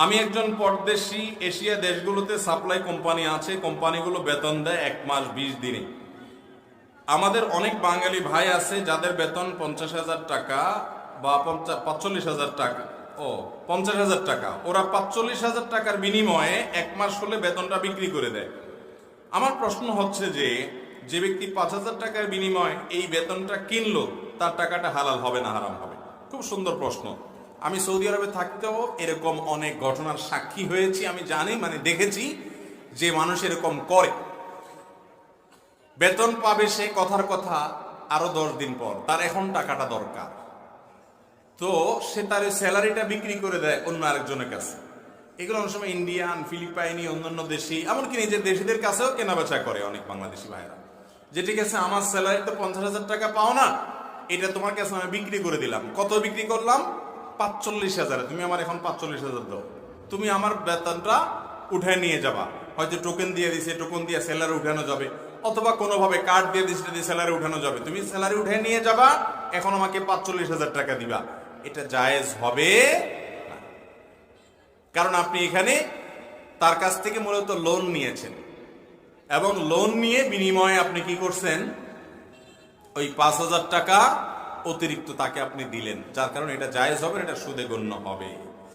আমি একজন পরদেশী, এশিয়া দেশগুলোতে সাপ্লাই কোম্পানি আছে, কোম্পানিগুলো বেতন দেয় 1 মাস 20 দিনে। আমাদের অনেক বাঙালি ভাই আছে যাদের বেতন 50,000 টাকা বা 45,000 টাকা, 50,000 টাকা। ওরা 45,000 টাকার বিনিময়ে 1 মাস হলে বেতনটা বিক্রি করে দেয়। আমার প্রশ্ন হচ্ছে যে ব্যক্তি 5,000 টাকার বিনিময়ে এই বেতনটা কিনলো, তার টাকাটা হালাল হবে না হারাম হবে? খুব সুন্দর প্রশ্ন। আমি সৌদি আরবে থাকতেও এরকম অনেক ঘটনার সাক্ষী হয়েছি। আমি জানি, দেখেছি যে মানুষ এরকম করে। বেতন পাবে সে কথার কথা আরো 10 দিন পর, তার এখন টাকাটা দরকার, তো সে তার স্যালারিটা বিক্রি করে দেয় অন্য আরেকজনের কাছে। এগুলো অনেক সময় ইন্ডিয়ান, ফিলিপাইনি, অন্যান্য দেশি, এমনকি নিজের দেশিদের কাছেও কেনাবেচা করে অনেক বাংলাদেশি ভাইরা। যে ঠিক আছে, আমার স্যালারি তো 50,000 টাকা পাও না, এটা তোমার কাছে আমি বিক্রি করে দিলাম। কত বিক্রি করলাম? 45,000। তুমি আমার এখন 45,000 দাও, তুমি আমার বেতনটা উঠে নিয়ে যাবা। হয়তো টোকেন দিয়ে দিছে, টোকেন দিয়ে স্যালারি উঠানো যাবে, অথবা কোনোভাবে কার্ড দিয়ে দিচ্ছে, দিয়ে স্যালারি উঠানো যাবে। তুমি স্যালারি উঠে নিয়ে যাবা, এখন আমাকে 45,000 টাকা দিবা। এটা জায়েজ হবে না, কারণ আপনি এখানে তার কাছ থেকে মূলত লোন নিয়েছেন, এবং লোন নিয়ে বিনিময়ে আপনি কি করছেন? ওই 5,000 টাকা অতিরিক্ত তাকে আপনি দিলেন, যার কারণে এটা জায়েজ হবে, এটা সুদে গণ্য হবে।